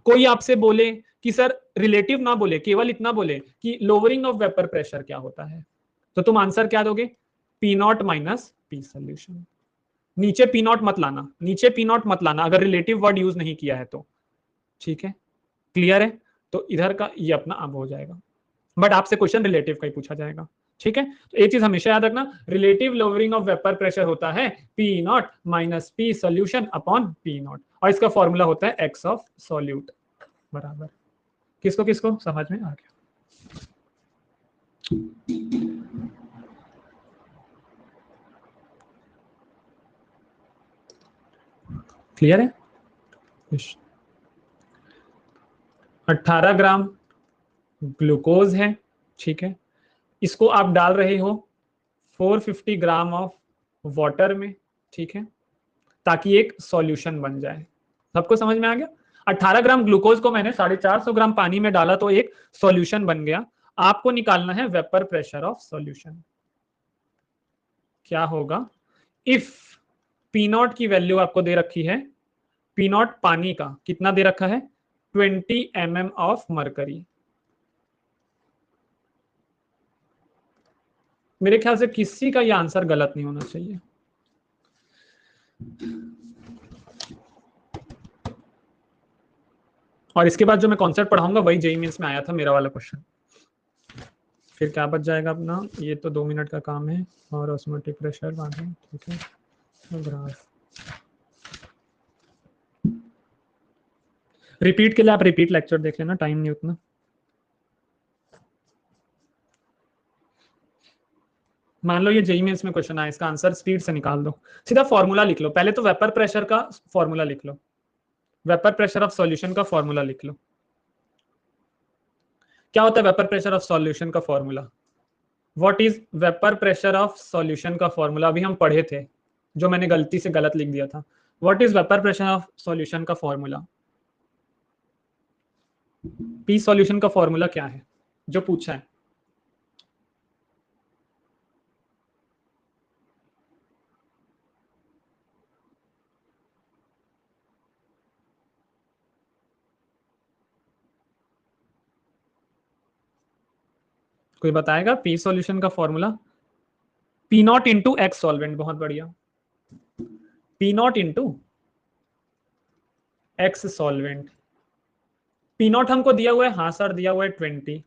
S1: कोई आपसे बोले कि सर रिलेटिव ना बोले, केवल इतना बोले कि लोअरिंग ऑफ वेपर प्रेशर क्या होता है, तो तुम आंसर क्या दोगे, P not minus P solution. नीचे पी नॉट मत लाना, नीचे पी नॉट मत लाना अगर रिलेटिव वर्ड यूज नहीं किया है तो। ठीक है, क्लियर है। तो इधर का ये अपना अब हो जाएगा, बट आपसे क्वेश्चन रिलेटिव का ही पूछा जाएगा। ठीक है, तो एक चीज हमेशा याद रखना, relative lowering of vapour pressure होता है P not minus P solution upon p not, और इसका फॉर्मूला होता है एक्स ऑफ सॉल्यूट बराबर। किसको किसको समझ में आ गया? क्लियर है। 18 ग्राम ग्लूकोज है, ठीक है, इसको आप डाल रहे हो 450 ग्राम ऑफ वाटर में, ठीक है, ताकि एक सॉल्यूशन बन जाए। सबको समझ में आ गया? 18 ग्राम ग्लूकोज को मैंने 450 ग्राम पानी में डाला तो एक सॉल्यूशन बन गया। आपको निकालना है वेपर प्रेशर ऑफ सॉल्यूशन। क्या होगा इफ पी नॉट की वैल्यू आपको दे रखी है, पी नॉट पानी का कितना दे रखा है, 20 mm ऑफ मरकरी। मेरे ख्याल से किसी का यह आंसर गलत नहीं होना चाहिए। और इसके बाद जो मैं कॉन्सेप्ट पढ़ाऊंगा वही जेईई मेंस में आया था, मेरा वाला क्वेश्चन। फिर क्या बच जाएगा अपना, ये तो 2 मिनट का काम है, और ऑस्मोटिक प्रेशर बांधें, ठीक है, ग्राफ रिपीट के लिए आप रिपीट लेक्चर देख लेना, टाइम नहीं उतना। मान लो ये जेईई मेंस में क्वेश्चन आया, इसका आंसर स्पीड से निकाल दो, सीधा फॉर्मूला लिख लो। पहले तो वेपर प्रेशर का फॉर्मूला लिख लो, वेपर प्रेशर ऑफ सॉल्यूशन का फॉर्मूला लिख लो। क्या होता है वेपर प्रेशर ऑफ सॉल्यूशन का formula? What is vapour pressure of solution का फॉर्मूला? अभी हम पढ़े थे, जो मैंने गलती से गलत लिख दिया था। What is vapour pressure of solution का फॉर्मूला? पी सॉल्यूशन का फॉर्मूला क्या है जो पूछा है? कोई बताएगा पी सॉल्यूशन का formula? P not into x solvent, बहुत बढ़िया, P not into x solvent. P not हमको दिया हुआ है, हाँ सर दिया हुआ है 20,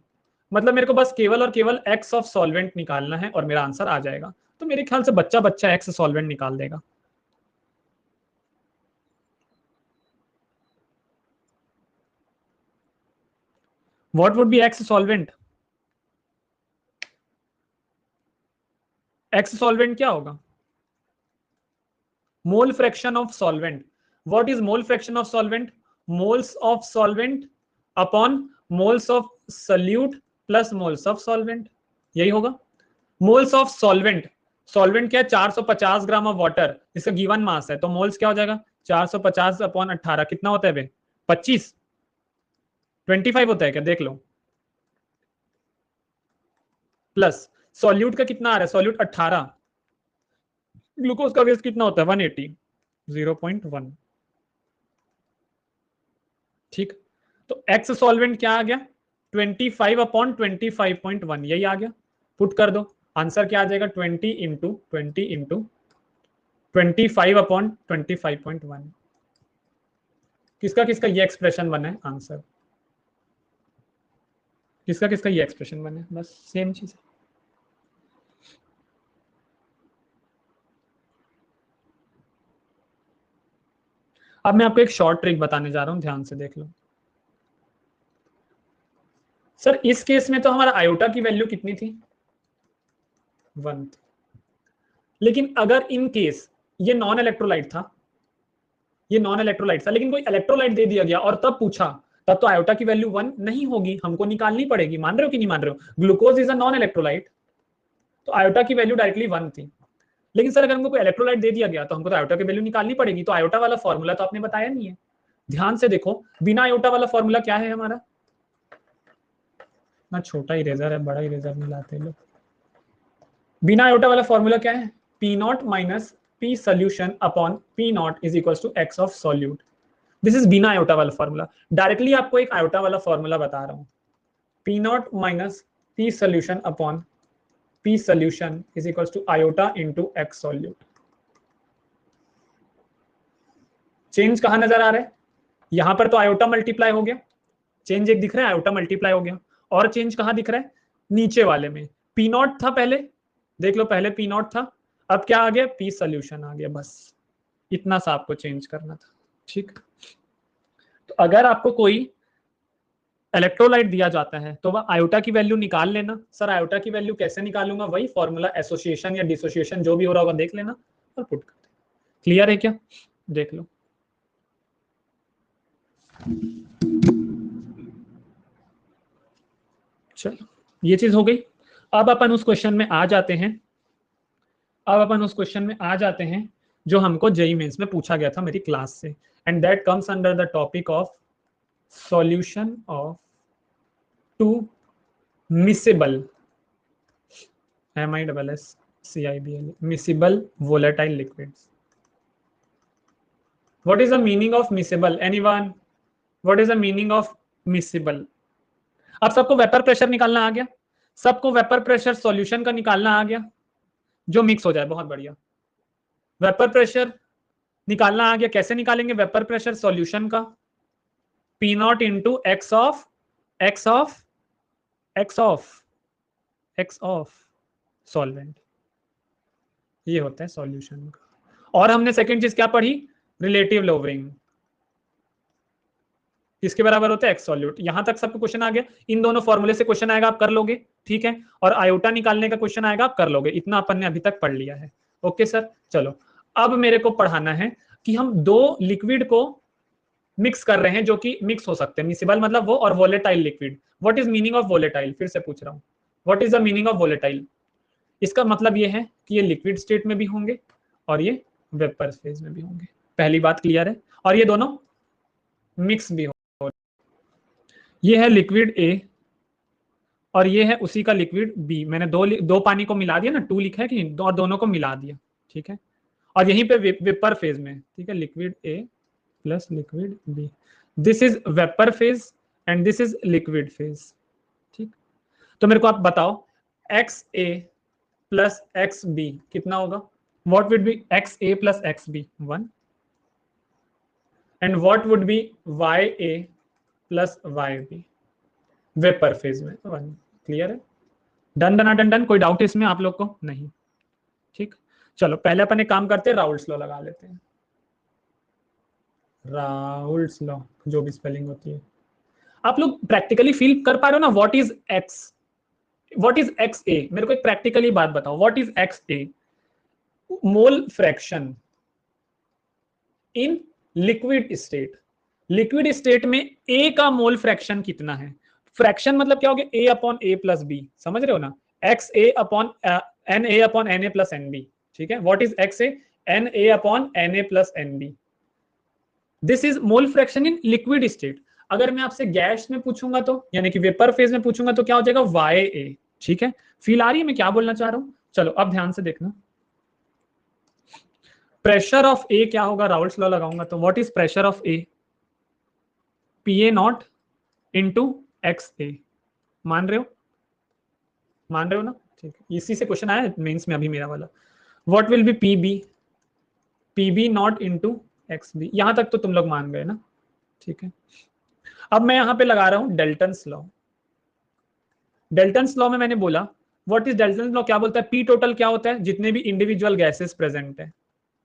S1: मतलब मेरे को बस केवल और केवल एक्स ऑफ सॉल्वेंट निकालना है और मेरा आंसर आ जाएगा। तो मेरे ख्याल से बच्चा बच्चा एक्स सॉल्वेंट निकाल देगा। What would be x solvent? X solvent क्या होगा? मोल fraction of solvent. What is mole fraction of solvent? Moles of solvent upon moles of solute plus moles of solvent, यही होगा। मोल्स ऑफ सॉल्वेंट, सॉल्वेंट क्या है, 450 gram of water, इसका given mass है, तो moles क्या हो जाएगा, 450 अपॉन 18 कितना होता है बे, 25, 25 होता है क्या, देख लो, प्लस सॉल्यूट का कितना आ रहा है, सॉल्यूट 18, ग्लूकोज का वेस्ट कितना होता है 180, 0.1। ठीक, तो एक्स सॉल्वेंट क्या आ गया, 25 अपॉन 25.1, यही आ गया। पुट कर दो, आंसर क्या आ जाएगा, 20 इंटू 25 अपॉन 25.1। किसका किसका ये एक्सप्रेशन बना है आंसर, किसका किसका ये एक्सप्रेशन बना है, बस सेम चीज है। अब मैं आपको एक शॉर्ट ट्रिक बताने जा रहा हूं, ध्यान से देख लो। सर इस केस में तो हमारा आयोटा की वैल्यू कितनी थी, 1 थी। लेकिन अगर इन केस ये नॉन इलेक्ट्रोलाइट था, ये नॉन इलेक्ट्रोलाइट था, लेकिन कोई इलेक्ट्रोलाइट दे दिया गया और तब पूछा, तब तो आयोटा की वैल्यू 1 नहीं होगी, हमको निकालनी पड़ेगी। मान रहे हो कि नहीं मान रहे हो? Glucose is a non electrolyte, तो आयोटा की वैल्यू डायरेक्टली 1 थी। लेकिन सर अगर हमको कोई इलेक्ट्रोलाइट दे दिया गया तो हमको तो आयोटा की वैल्यू निकालनी पड़ेगी। तो आयोटा वाला फॉर्मूला तो आपने बताया नहीं है। ध्यान से देखो, बिना आयोटा वाला फॉर्मूला क्या है हमारा? ना छोटा इरेजर है, बड़ा इरेजर नहीं लाते लोग। बिना आयोटा वाला फॉर्मूला क्या है? P not minus P solution upon p not is equal to x of solute. This is बिना आयोटा वाला फॉर्मूला। डायरेक्टली आपको एक आयोटा वाला फॉर्मूला बता रहा हूं, p not minus P solution upon p solution is equal to iota into x solute. Change कहां नजर आ रहा है? यहां पर तो आयोटा मल्टीप्लाई हो गया, चेंज एक दिख रहा है, आयोटा मल्टीप्लाई हो गया। और चेंज कहां दिख रहा है? नीचे वाले में। पी नॉट था पहले, देख लो पहले पी नॉट था, अब क्या आ गया? पी सोल्यूशन आ गया। बस इतना सा आपको चेंज करना था। ठीक, तो अगर आपको कोई इलेक्ट्रोलाइट दिया जाता है तो वह आयोटा की वैल्यू निकाल लेना। सर आयोटा की वैल्यू कैसे निकालूंगा? वही फॉर्मूला, एसोसिएशन या डिसोसिएशन जो भी हो रहा होगा देख लेना और पुट कर देना। क्लियर है क्या? देख लो। चलो ये चीज हो गई। अब अपन उस क्वेश्चन में आ जाते हैं, अब अपन उस क्वेश्चन में आ जाते हैं जो हमको जेईई मेंस में पूछा गया था मेरी क्लास से, and that comes under the topic of solution of two miscible, MISSIBL, miscible volatile liquids. What is the meaning of miscible? Anyone? What is the meaning of miscible? अब सबको vapour pressure निकालना आ गया, सबको vapour pressure solution का निकालना आ गया जो mix हो जाए। बहुत बढ़िया, वेपर प्रेशर निकालना आ गया। कैसे निकालेंगे वेपर प्रेशर सॉल्यूशन का? P not into x of x of x of x of solvent, ये होता है सॉल्यूशन का। और हमने सेकंड चीज क्या पढ़ी? रिलेटिव लोवरिंग, इसके बराबर होता है एक्स सॉल्यूट। यहां तक सबको क्वेश्चन आ गया। इन दोनों फॉर्मूले से क्वेश्चन आएगा, आप कर लोगे, ठीक है। और आयोटा निकालने का क्वेश्चन आएगा, आप कर लोगे। इतना अपन ने अभी तक पढ़ लिया है। ओके सर, चलो अब मेरे को पढ़ाना है कि हम दो लिक्विड को मिक्स कर रहे हैं जो कि मिक्स हो सकते हैं। मिसिबल मतलब वो, और volatile liquid. What is meaning of volatile? फिर से पूछ रहा हूं, what is the meaning of volatile? इसका मतलब ये है कि ये लिक्विड स्टेट में भी होंगे और ये वेपर फेज में भी होंगे। पहली बात क्लियर है? और ये दोनों मिक्स भी हो, ये है लिक्विड ए और ये है उसी का लिक्विड बी। मैंने दो पानी को मिला दिया ना, 2 लिखा है कि नहीं, और दोनों को मिला दिया, ठीक है। और यहीं पे वेपर फेज में, ठीक है, liquid A plus liquid B, this is vapour phase and this is liquid phase, ठीक। तो मेरे को आप बताओ x A plus x B कितना होगा? What would be x A plus x B? 1। And what would be y A plus y B? Vapour phase में 1। Clear है? डन डन डन डन, कोई डाउट इसमें आप लोग को? नहीं, ठीक। चलो पहले अपन एक काम करते हैं, राउल्ट्स लॉ लगा लेते हैं। राउल्ट्स लॉ, जो भी स्पेलिंग होती है। आप लोग प्रैक्टिकली फील कर पा रहे हो ना? What is X, what is x A? मेरे को एक प्रैक्टिकली बात बताओ, what is x A? Mole fraction in liquid state. Liquid state में ए का मोल फ्रैक्शन कितना है? फ्रैक्शन मतलब क्या हो गया? A upon A plus B, समझ रहे हो ना? X A upon n A upon n A plus n B, ठीक है। What is x A? N A upon n A plus n B. This is mole fraction in liquid state. अगर मैं आपसे gas में पूछूंगा तो, यानी कि वेपर फेज में पूछूंगा तो क्या हो जाएगा? वाई ए, ठीक है। फील आ रही है मैं क्या बोलना चाह रहा हूं? चलो अब ध्यान से देखना, प्रेशर ऑफ ए क्या होगा? राउल्ट्स लॉ लगाऊंगा तो what is pressure of A? P A naught into X A. मान रहे हो? मान रहे हो ना? ठीक है, इसी से क्वेश्चन आया मेंस में अभी मेरा वाला। What will be p B? P B not into x B. यहां तक तो तुम लोग मान गए ना, ठीक है। अब मैं यहां पे लगा रहा हूं डेल्टन्स लॉ। डेल्टन्स लॉ में मैंने बोला, व्हाट इज डेल्टन्स लॉ? क्या बोलता है? पी टोटल क्या होता है? जितने भी इंडिविजुअल गैसेस प्रेजेंट है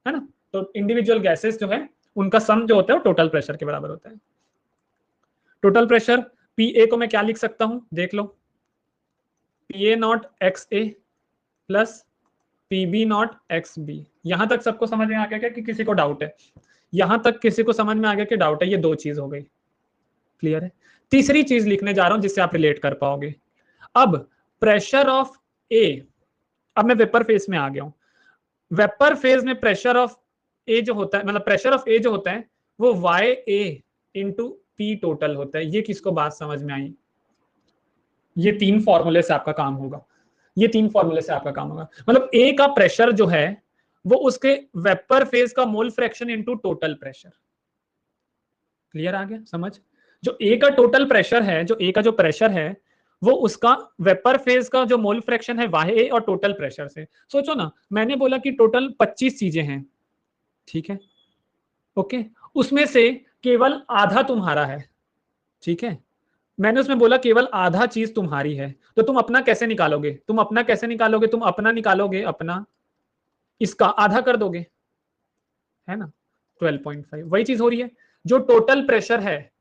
S1: ना। तो इंडिविजुअल गैसेस जो है उनका सम जो होता है वो टोटल प्रेशर के बराबर होता है। टोटल प्रेशर पी को मैं क्या लिख सकता हूं, देख लो, P naught X A plus PB naught X B. यहां तक सबको समझ में आ गया क्या कि किसी को डाउट है? यहां तक किसी को समझ में आ गया कि डाउट है? ये दो चीज हो गई, क्लियर है। तीसरी चीज लिखने जा रहा हूं जिससे आप रिलेट कर पाओगे। अब प्रेशर ऑफ ए, अब मैं वेपर फेज में आ गया हूं। वेपर फेज में प्रेशर ऑफ ए जो होता है, मतलब प्रेशर ऑफ ए जो होता है वो वाई ए इंटू पी टोटल होता है। ये किसको बात समझ में आई? ये तीन फॉर्मूले से आपका काम होगा, ये तीन फॉर्मूले से आपका काम होगा। मतलब ए का प्रेशर जो है वो उसके वेपर फेज का mole fraction into total pressure. Clear आ गया समझ? जो ए का टोटल प्रेशर है, जो ए का जो प्रेशर है वो उसका वेपर फेज का जो मोल फ्रैक्शन है वाह ए और टोटल प्रेशर से। सोचो ना, मैंने बोला कि टोटल 25 चीजें हैं, ठीक है, ओके, उसमें से केवल आधा तुम्हारा है, ठीक है, मैंने उसमें बोला केवल आधा चीज तुम्हारी है, तो तुम अपना कैसे निकालोगे? तुम अपना कैसे निकालोगे? तुम अपना निकालोगे, अपना इसका आधा कर दोगे, है ना, 12.5। वही चीज हो रही है, जो टोटल प्रेशर है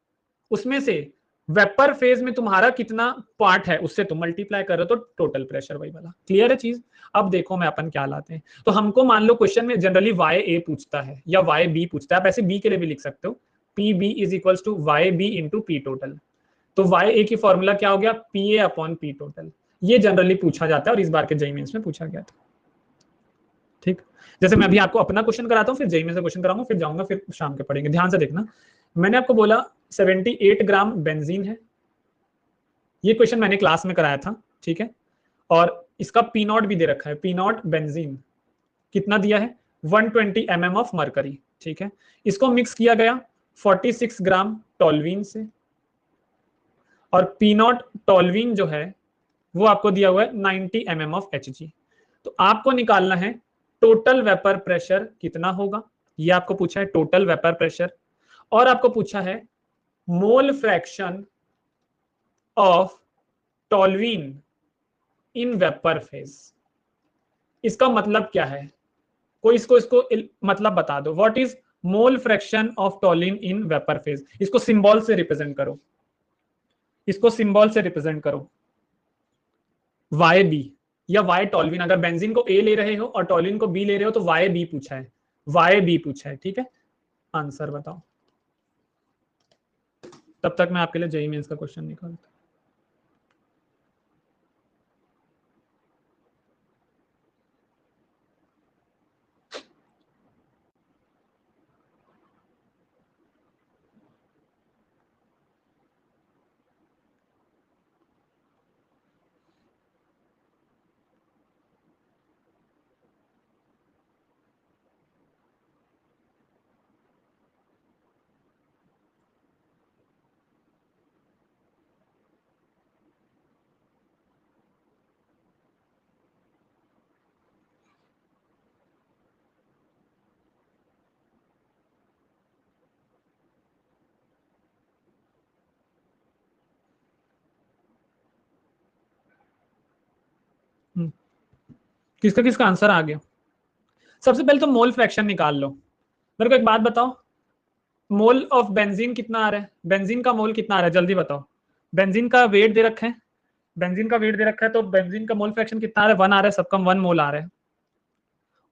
S1: उसमें से वेपर फेज में तुम्हारा कितना पार्ट है उससे तुम मल्टीप्लाई कर रहे हो, तो टोटल प्रेशर वही वाला। क्लियर है चीज? अब देखो मैं अपन क्या लाते हैं। तो हमको मान लो क्वेश्चन में जनरली वाई ए पूछता है या वाई बी पूछता है, आप ऐसे बी के लिए भी लिख सकते हो, p B is equal to y B into p total. तो वाई ए की फॉर्मूला क्या हो गया? P A upon p total. ये जनरली पूछा जाता है और इस बार के जेईई मेंस में पूछा गया था, ठीक। जैसे मैं अभी आपको अपना क्वेश्चन कराता हूँ, फिर जेईई में से क्वेश्चन कराऊंगा, फिर जाऊंगा, फिर शाम के पढ़ेंगे। ध्यान से देखना, मैंने आपको बोला 78 ग्राम बेंजीन है, ये क्वेश्चन मैंने क्लास में कराया था, ठीक है, और इसका पी नॉट भी दे रखा है, पी नॉट बेंजीन कितना दिया है? 120 mm ऑफ मरकरी, ठीक है। इसको मिक्स किया गया 46 ग्राम टोल्यूइन से, और पी नॉट टोल्यूइन जो है वो आपको दिया हुआ है 90 mm ऑफ Hg। तो आपको निकालना है टोटल वेपर प्रेशर कितना होगा, ये आपको पूछा है टोटल वेपर प्रेशर, और आपको पूछा है मोल fraction of toluene in vapour phase. इसका मतलब क्या है? कोई इसको मतलब बता दो, what is mole fraction of toluene in vapour phase. इसको सिंबल से रिप्रेजेंट करो, इसको सिंबल से रिप्रेजेंट करो, वाई बी या वाई टोल्यूइन। अगर बेंजीन को ए ले रहे हो और टोल्यूइन को बी ले रहे हो तो वाई बी पूछा है, वाई बी पूछा है, ठीक है। आंसर बताओ, तब तक मैं आपके लिए जेईई मेंस का क्वेश्चन निकालता हूं। किसका किसका आंसर आ गया? सबसे पहले तो मोल फ्रैक्शन निकाल लो। मेरे को एक बात बताओ, मोल ऑफ बेंजीन कितना आ रहा है? बेंजीन का मोल कितना आ रहा है, जल्दी बताओ। बेंजीन का वेट दे रखा है, बेंजीन का वेट दे रखा है, तो बेंजीन का मोल फ्रैक्शन कितना आ रहा है? 1 आ रहा है, सबका 1 मोल आ रहा है।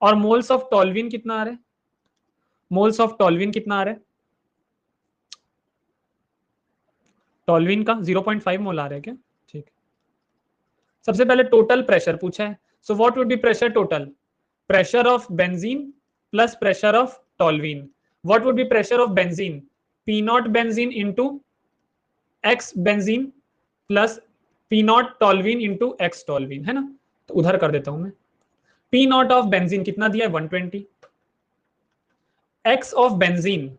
S1: और मोल्स ऑफ टोल्यूइन कितना आ रहा है? मोल्स ऑफ टोल्यूइन कितना आ रहा है? टोल्यूइन का 0.5 मोल आ रहा है क्या? ठीक। सबसे पहले टोटल प्रेशर पूछा है, so what would B pressure total? Pressure of benzene plus pressure of toluene. What would B pressure of benzene? P not benzene into x benzene plus P not toluene into x toluene, है ना। तो उधर कर देता हूं मैं, P not of benzene कितना दिया है? 120। एक्स ऑफ बेंजीन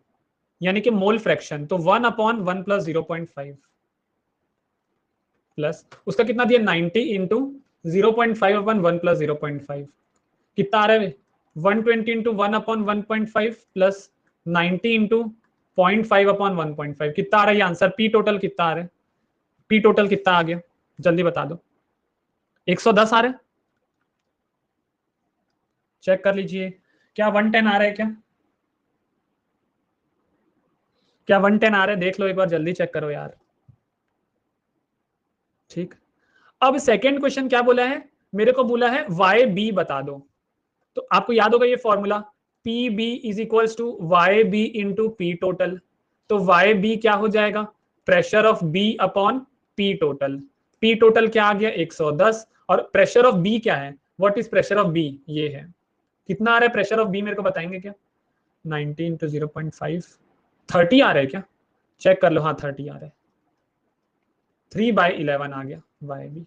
S1: यानी कि मोल फ्रैक्शन, तो 1/1 प्लस 0.5 प्लस उसका कितना दिया? 90 इंटू 0.5/1 प्लस 0.5 कितना आ रहा है? 120 इंटू 1/1.5 प्लस 90 इंटू 0.5/1.5 कितना आ रहा है? ये आंसर पी टोटल कितना आ रहा है? पी टोटल कितना आ गया, जल्दी बता दो। 110 आ रहा है, चेक कर लीजिए। क्या 110 आ रहा है क्या? क्या 110 आ रहा है? देख लो एक बार, जल्दी चेक करो यार। ठीक, अब सेकेंड क्वेश्चन क्या बोला है, मेरे को बोला है वाई बी बता दो। तो आपको याद होगा ये formula, p B is equals to y B into p total. तो वाई बी क्या हो जाएगा, pressure of B upon p total. P total क्या आ गया 110, और प्रेशर ऑफ बी क्या है, what is pressure of B, ये है। कितना आ रहा है प्रेशर ऑफ बी, मेरे को बताएंगे क्या? 90 इंटू 0.5, 30 आ रहा है क्या? चेक कर लो, हाँ 30 आ रहा है। 3/11 आ गया वाई बी।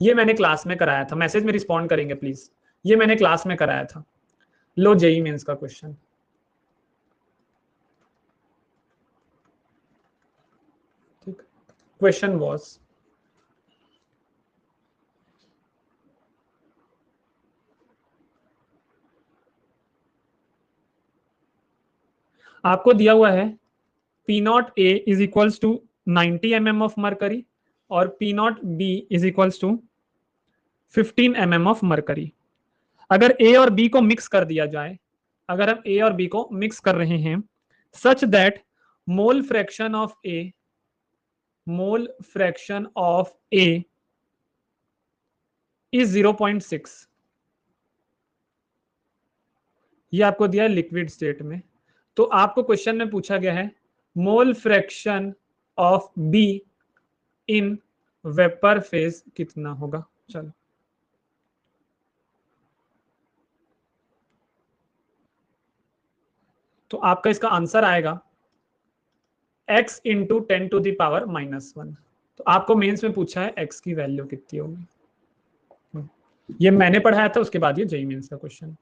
S1: ये मैंने क्लास में कराया था, मैसेज में रिस्पॉन्ड करेंगे प्लीज। ये मैंने क्लास में कराया था। लो जेई मेंस का क्वेश्चन। ठीक, क्वेश्चन वाज, आपको दिया हुआ है P naught A is equals to 90 mm of mercury और P naught B is equals to 15 mm of mercury. अगर ए और बी को मिक्स कर दिया जाए, अगर हम ए और बी को मिक्स कर रहे हैं such that mole fraction of A, mole fraction of A is 0.6, ये आपको दिया है लिक्विड स्टेट में। तो आपको क्वेश्चन में पूछा गया है मोल fraction of be in vapour phase कितना होगा। चलो, तो आपका इसका आंसर आएगा x इंटू 10⁻⁻1। तो आपको मेंस में पूछा है x की वैल्यू कितनी होगी। ये मैंने पढ़ाया था, उसके बाद ये जेई मेंस का क्वेश्चन,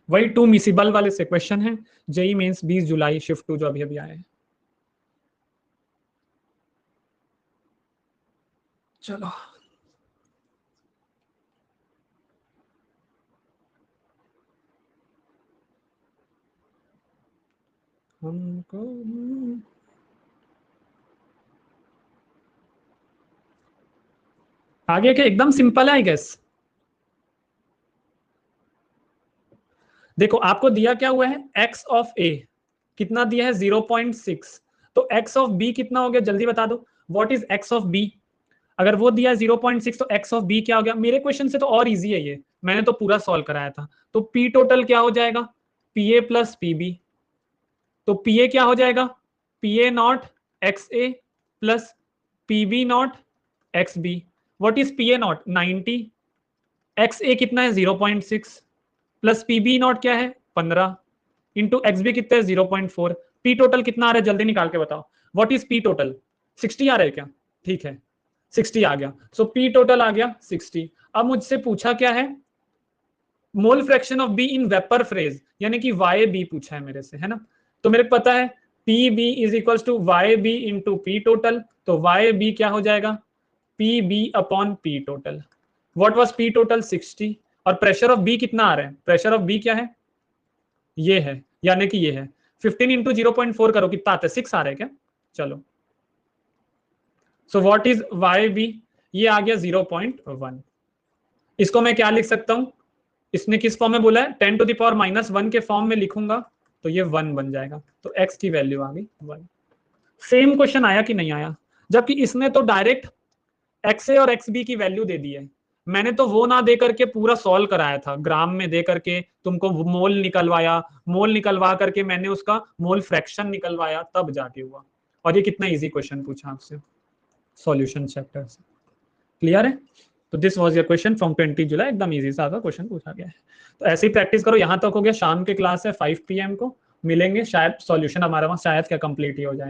S1: वही 2 मिसिबल वाले से क्वेश्चन है। जेई मेंस 20 जुलाई शिफ्ट 2 जो अभी अभी आए हैं। चलो, हमको आगे के एकदम सिंपल है आई गेस। देखो आपको दिया क्या हुआ है, x ऑफ a कितना दिया है 0.6, तो x ऑफ b कितना हो गया, जल्दी बता दो। What is x of b, अगर वो दिया 0.6 तो x ऑफ b क्या हो गया। मेरे क्वेश्चन से तो और इजी है, ये मैंने तो पूरा सॉल्व कराया था। तो p टोटल क्या हो जाएगा, pa प्लस pb। तो pa क्या हो जाएगा, pa not xa plus pb not xb। What is pa not 90, xa कितना है 0.6 प्लस पीबी नॉट क्या है 15 इंटू एक्स बी कितना है 0.4। पी टोटल कितना आ रहा है, जल्दी निकाल के बताओ। व्हाट इज पी टोटल, 60 आ रहा है क्या? ठीक है 60 आ गया, सो पी टोटल आ गया 60। अब मुझसे पूछा क्या है, मोल fraction of be in vapour phase, यानी कि वाई बी पूछा है मेरे से, है ना। तो मेरे को पता है p B is equal to y B into p total. तो वाई बी क्या हो जाएगा, p B upon p total. What was p total 60, और प्रेशर ऑफ बी कितना आ रहा है, प्रेशर ऑफ बी क्या है, ये है, यानी कि ये है 15 इंटू 0.4 करो कितना आता है 6 आ रहा है क्या। चलो, so what is y B, ये आ गया 0.1। इसको मैं क्या लिख सकता हूं, इसने किस फॉर्म में बोला है 10⁻⁻1 के फॉर्म में लिखूंगा, तो ये 1 बन जाएगा। तो x की वैल्यू आ गई 1। सेम क्वेश्चन आया कि नहीं आया, जबकि इसने तो डायरेक्ट XA और XB की वैल्यू दे दी है, मैंने तो वो ना दे करके पूरा सॉल्व कराया था, ग्राम में दे करके तुमको मोल निकलवाया, मोल निकलवा करके मैंने उसका मोल फ्रैक्शन निकलवाया, तब जाके हुआ। और ये कितना इजी क्वेश्चन पूछा आपसे सॉल्यूशन चैप्टर से, क्लियर है। तो this was your question from 20 जुलाई, एकदम इजी सा क्वेश्चन पूछा गया है। तो ऐसे ही प्रैक्टिस करो, यहाँ तक हो गया। शाम के क्लास है 5 PM को मिलेंगे, शायद सॉल्यूशन हमारा वहाँ शायद क्या कंप्लीट ही हो जाए।